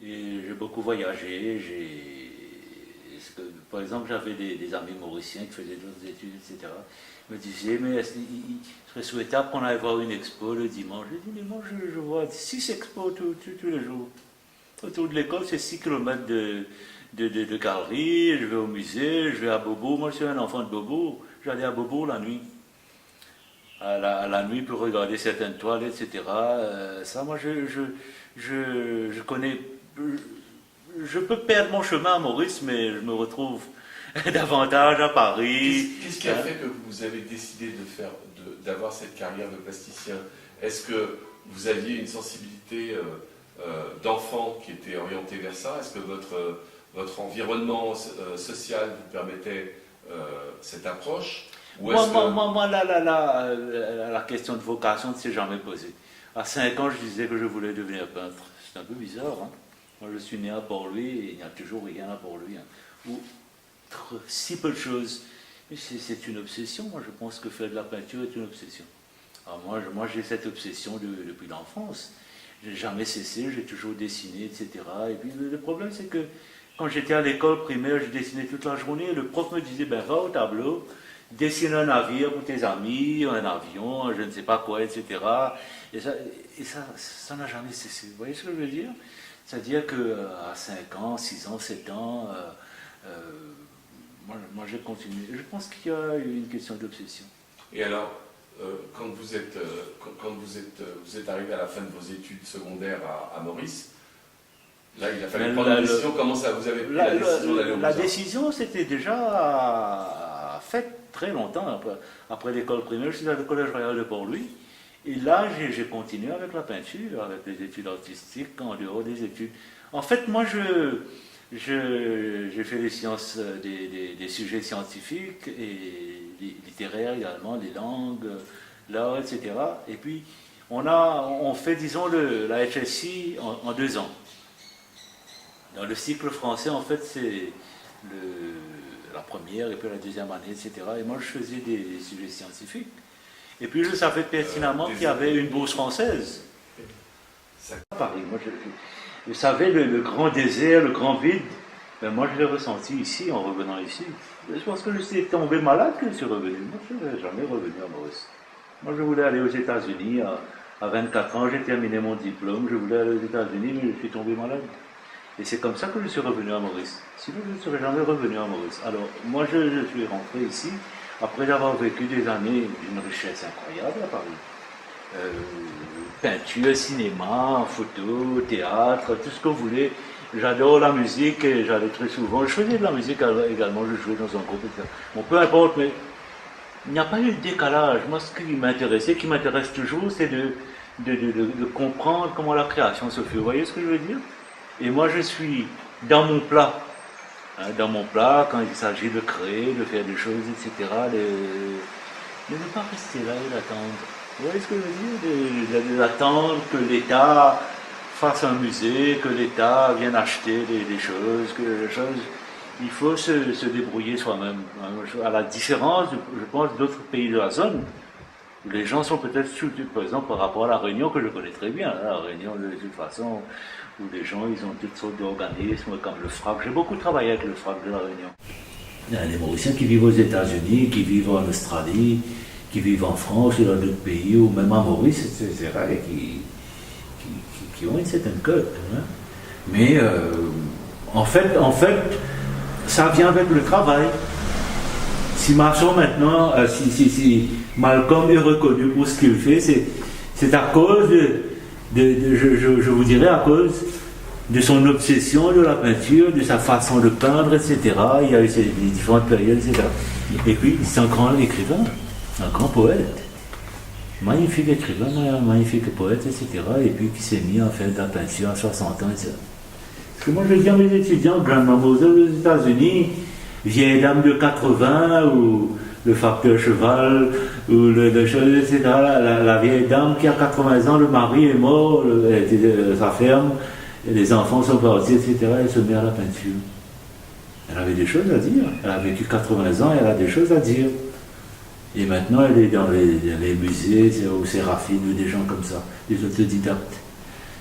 Et j'ai beaucoup voyagé. Par exemple, j'avais des amis mauriciens qui faisaient d'autres études, etc. Ils me disaient, mais il serait souhaitable qu'on aille voir une expo le dimanche. J'ai dit, mais moi, je vois 6 expos tous les jours. Autour de l'école, c'est 6 km de galeries. Je vais au musée, je vais à Bobo. Moi, je suis un enfant de Bobo. J'allais à Bobo la nuit. À la nuit pour regarder certaines toiles, etc. Ça, moi, je connais. Je peux perdre mon chemin à Maurice, mais je me retrouve davantage à Paris. Qu'est-ce qui a fait que vous avez décidé d'avoir cette carrière de plasticien? Est-ce que vous aviez une sensibilité d'enfant qui était orientée vers ça? Est-ce que votre environnement social vous permettait cette approche? Moi, la question de vocation ne s'est jamais posée. À 5 ans, je disais que je voulais devenir peintre. C'est un peu bizarre, hein? Moi, je suis né à Port-Louis et il n'y a toujours rien à Port-Louis. Hein. Ou si peu de choses. Mais c'est une obsession. Moi, je pense que faire de la peinture est une obsession. Alors moi j'ai cette obsession depuis l'enfance. J'ai jamais cessé, j'ai toujours dessiné, etc. Et puis le problème, c'est que quand j'étais à l'école primaire, je dessinais toute la journée. Et le prof me disait, ben va au tableau, dessine un navire pour tes amis, un avion, je ne sais pas quoi, etc. Et ça n'a jamais cessé. Vous voyez ce que je veux dire? C'est-à-dire qu'à 5 ans, 6 ans, 7 ans, moi j'ai continué. Je pense qu'il y a une question d'obsession. Et alors, quand vous êtes arrivé à la fin de vos études secondaires à Maurice, là il a fallu prendre une décision. Comment ça, vous avez pris la décision d'aller au Beaux-Arts? La décision, c'était déjà faite très longtemps. Après l'école primaire, je suis allé au Collège Royal de Port-Louis. Et là, j'ai continué avec la peinture, avec les études artistiques, en dehors des études. En fait, moi, j'ai fait les sciences, des sujets scientifiques et littéraires également, les langues, l'art, etc. Et puis, on fait, disons, la HSI en 2 ans. Dans le cycle français, en fait, c'est la première et puis la deuxième année, etc. Et moi, je faisais des sujets scientifiques. Et puis je savais pertinemment qu'il y avait une bourse française. À Paris, moi je savais le grand désert, le grand vide. Ben moi je l'ai ressenti ici, en revenant ici. Je pense que je suis tombé malade que je suis revenu. Moi je ne suis jamais revenu à Maurice. Moi je voulais aller aux États-Unis. À 24 ans, j'ai terminé mon diplôme. Je voulais aller aux États-Unis, mais je suis tombé malade. Et c'est comme ça que je suis revenu à Maurice. Sinon je ne serais jamais revenu à Maurice. Alors moi je suis rentré ici. Après avoir vécu des années d'une richesse incroyable à Paris, peinture, cinéma, photo, théâtre, tout ce que vous voulez. J'adore la musique et j'allais très souvent. Je faisais de la musique également, je jouais dans un groupe, etc. Bon, peu importe, mais il n'y a pas eu de décalage. Moi, ce qui m'intéressait, qui m'intéresse toujours, c'est de comprendre comment la création se fait. Vous voyez ce que je veux dire? Et moi, je suis dans mon plat. Dans mon plat, quand il s'agit de créer, de faire des choses, etc., de ne pas rester là et d'attendre. Vous voyez ce que je veux dire? D'attendre que l'État fasse un musée, que l'État vienne acheter des choses, il faut se débrouiller soi-même. À la différence, je pense, d'autres pays de la zone, où les gens sont peut-être par exemple, par rapport à la Réunion, que je connais très bien. La Réunion, de toute façon, où les gens, ils ont toutes sortes d'organismes, comme le FRAP. J'ai beaucoup travaillé avec le FRAP de la Réunion. Il y a des Mauriciens qui vivent aux États-Unis, qui vivent en Australie, qui vivent en France ou dans d'autres pays, ou même à Maurice, etc., et qui ont une certaine cote. Hein. Mais en fait, ça vient avec le travail. Si Marchand maintenant, si Malcolm est reconnu pour ce qu'il fait, c'est à cause je vous dirais à cause de son obsession de la peinture, de sa façon de peindre, etc. Il y a eu ces différentes périodes, etc. Et puis, c'est un grand écrivain, un grand poète. Magnifique écrivain, magnifique poète, etc. Et puis qui s'est mis à faire de la peinture à 60 ans, etc. Parce que moi, je dis à mes étudiants, Grand Mademoiselle aux États-Unis, vieille dame de 80, ou le facteur cheval, ou le chose, etc. La vieille dame qui a 80 ans, le mari est mort, sa ferme, et les enfants sont partis, etc. Elle se met à la peinture. Elle avait des choses à dire. Elle a vécu 80 ans, elle a des choses à dire. Et maintenant, elle est dans les musées, au Séraphine, ou des gens comme ça, des autodidactes.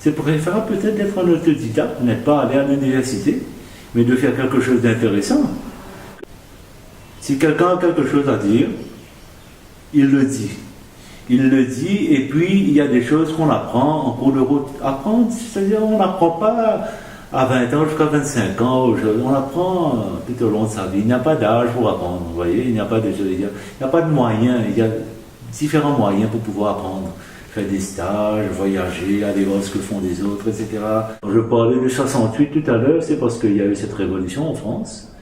C'est préférable peut-être d'être un autodidacte, n'être pas aller à l'université, mais de faire quelque chose d'intéressant. Si quelqu'un a quelque chose à dire, il le dit. Il le dit, et puis il y a des choses qu'on apprend en cours de route. Apprendre, c'est-à-dire on n'apprend pas à 20 ans jusqu'à 25 ans, on apprend tout au long de sa vie. Il n'y a pas d'âge pour apprendre, vous voyez, il n'y a pas de moyens, il y a différents moyens pour pouvoir apprendre. Faire des stages, voyager, aller voir ce que font les autres, etc. Je parlais de 68 tout à l'heure, c'est parce qu'il y a eu cette révolution en France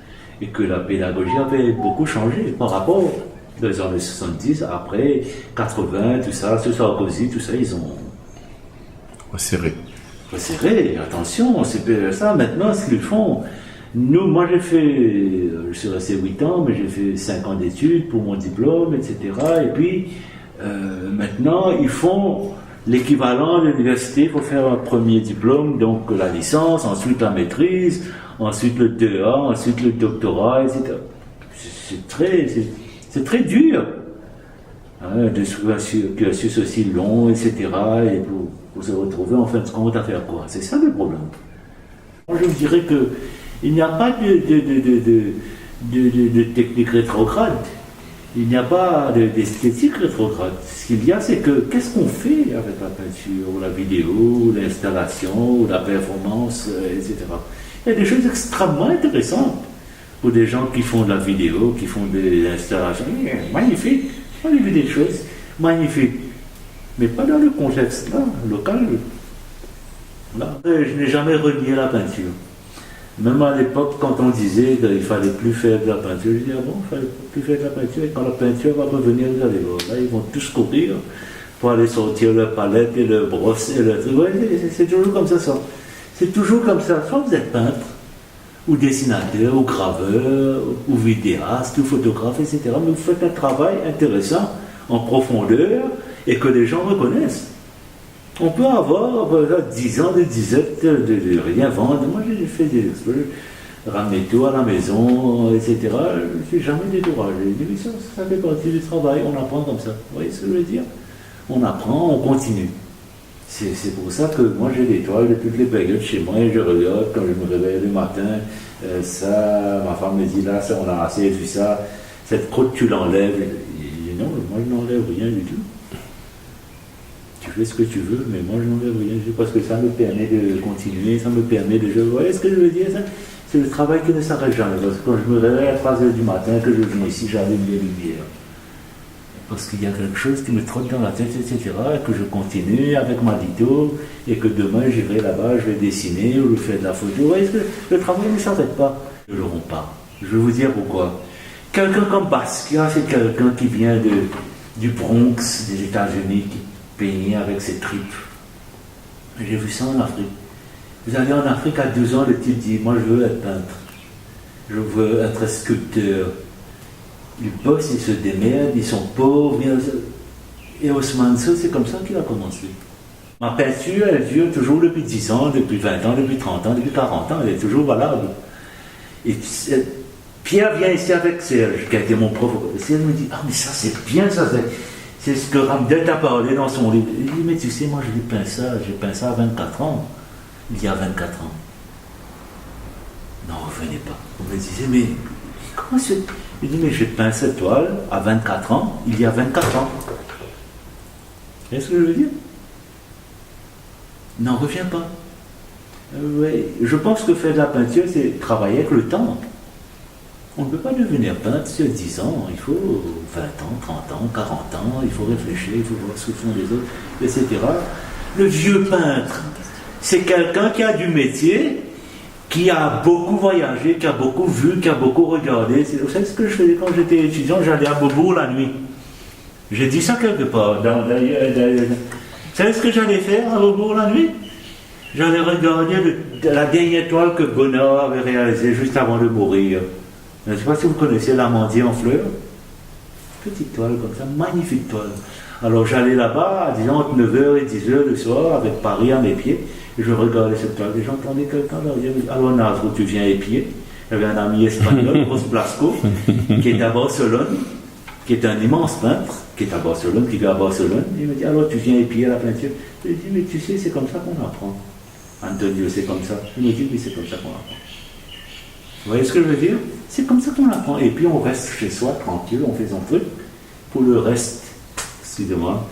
et que la pédagogie avait beaucoup changé par rapport aux années 70, après 80, tout ça, ce Sarkozy, tout ça, ils ont resserré. Resserré, attention, c'est ça maintenant ce qu'ils font. Nous, moi j'ai fait, je suis resté 8 ans, mais j'ai fait 5 ans d'études pour mon diplôme, etc. Et puis, maintenant, ils font l'équivalent de l'université. Il faut faire un premier diplôme, donc la licence, ensuite la maîtrise, ensuite le DEA, ensuite le doctorat, etc. C'est très dur, hein, de cursus aussi long, etc. Et pour se retrouver en fin de compte à faire quoi? C'est ça le problème. Moi, je vous dirais qu'il n'y a pas de technique rétrograde. Il n'y a pas d'esthétique rétrograde. Ce qu'il y a, c'est que qu'est-ce qu'on fait avec la peinture, ou la vidéo, ou l'installation, ou la performance, etc. Il y a des choses extrêmement intéressantes pour des gens qui font de la vidéo, qui font des installations. Magnifique. On a vu des choses magnifiques. Mais pas dans le contexte là, local. Là, je n'ai jamais renié la peinture. Même à l'époque, quand on disait qu'il ne fallait plus faire de la peinture, je disais, ah bon, il ne fallait plus faire de la peinture, et quand la peinture va revenir, vous allez voir, là, ils vont tous courir pour aller sortir leur palette et leur brosse et leur truc. Ouais, c'est toujours comme ça. C'est toujours comme ça. Soit vous êtes peintre, ou dessinateur, ou graveur, ou vidéaste, ou photographe, etc. Mais vous faites un travail intéressant, en profondeur, et que les gens reconnaissent. On peut avoir 10 ans de disette, de rien vendre. Moi, j'ai fait des exploits, ramener tout à la maison, etc. Je ne suis jamais découragé. Ça fait partie du travail, on apprend comme ça. Vous voyez ce que je veux dire? On apprend, on continue. C'est pour ça que moi, j'ai des toiles de toutes les périodes chez moi et je regarde quand je me réveille le matin. Ça, ma femme me dit, là, ça, on a assez vu ça. Cette croûte, tu l'enlèves. Je dis, non, moi, je n'enlève rien du tout. Tu fais ce que tu veux, mais moi je n'enlève rien, parce que ça me permet de continuer, ça me permet de... Vous voyez ce que je veux dire, ça? C'est le travail qui ne s'arrête jamais, parce que quand je me réveille à 3h du matin, que je viens ici, j'allume les lumières. Parce qu'il y a quelque chose qui me trotte dans la tête, etc., et que je continue avec ma litho, et que demain j'irai là-bas, je vais dessiner, ou je fais de la photo. Vous voyez ce que le travail ne s'arrête pas. Ils ne l'auront pas. Je vais vous dire pourquoi. Quelqu'un comme Basquiat, c'est quelqu'un qui vient du Bronx, des États-Unis, qui peigner avec ses tripes. J'ai vu ça en Afrique. Vous allez en Afrique à 12 ans, le type dit, moi je veux être peintre, je veux être sculpteur. Ils bossent, ils se démerdent, ils sont pauvres. Et Ousmane Sow, c'est comme ça qu'il a commencé. Ma peinture, elle dure toujours depuis 10 ans, depuis 20 ans, depuis 30 ans, depuis 40 ans, elle est toujours valable. Et Pierre vient ici avec Serge, qui a été mon prof. Serge me dit, ah mais ça c'est bien, ça c'est ce que Ramdet a parlé dans son livre. Il dit, mais tu sais, moi j'ai peint ça à 24 ans, il y a 24 ans. Non, revenez pas. Vous me disiez, mais comment c'est? Il dit, mais j'ai peint cette toile à 24 ans, il y a 24 ans. Vous voyez ce que je veux dire? N'en reviens pas. Ouais. Je pense que faire de la peinture, c'est travailler avec le temps. On ne peut pas devenir peintre sur 10 ans, il faut 20 ans, 30 ans, 40 ans, il faut réfléchir, il faut voir ce que font les autres, etc. Le vieux peintre, c'est quelqu'un qui a du métier, qui a beaucoup voyagé, qui a beaucoup vu, qui a beaucoup regardé. Vous savez ce que je faisais quand j'étais étudiant? J'allais à Beaubourg la nuit. J'ai dit ça quelque part. Vous savez ce que j'allais faire à Beaubourg la nuit? J'allais regarder la dernière toile que Bonnard avait réalisée juste avant de mourir. Je ne sais pas si vous connaissez l'Amandier en fleurs. Petite toile comme ça, magnifique toile. Alors j'allais là-bas, disons entre 9h et 10h le soir, avec Paris à mes pieds, et je regardais cette toile, et j'entendais quelqu'un leur dire, alors Nasro, tu viens épier? Il y avait un ami espagnol, Ros Blasco, qui est à Barcelone, qui est un immense peintre, qui est à Barcelone, qui vit à Barcelone, et il me dit, alors tu viens épier la peinture? Je lui dis, mais tu sais, c'est comme ça qu'on apprend. Antonio, c'est comme ça. Je me dis, mais c'est comme ça qu'on apprend. Vous voyez ce que je veux dire? C'est comme ça qu'on apprend. Et puis on reste chez soi, tranquille, on fait son truc. Pour le reste, excusez-moi.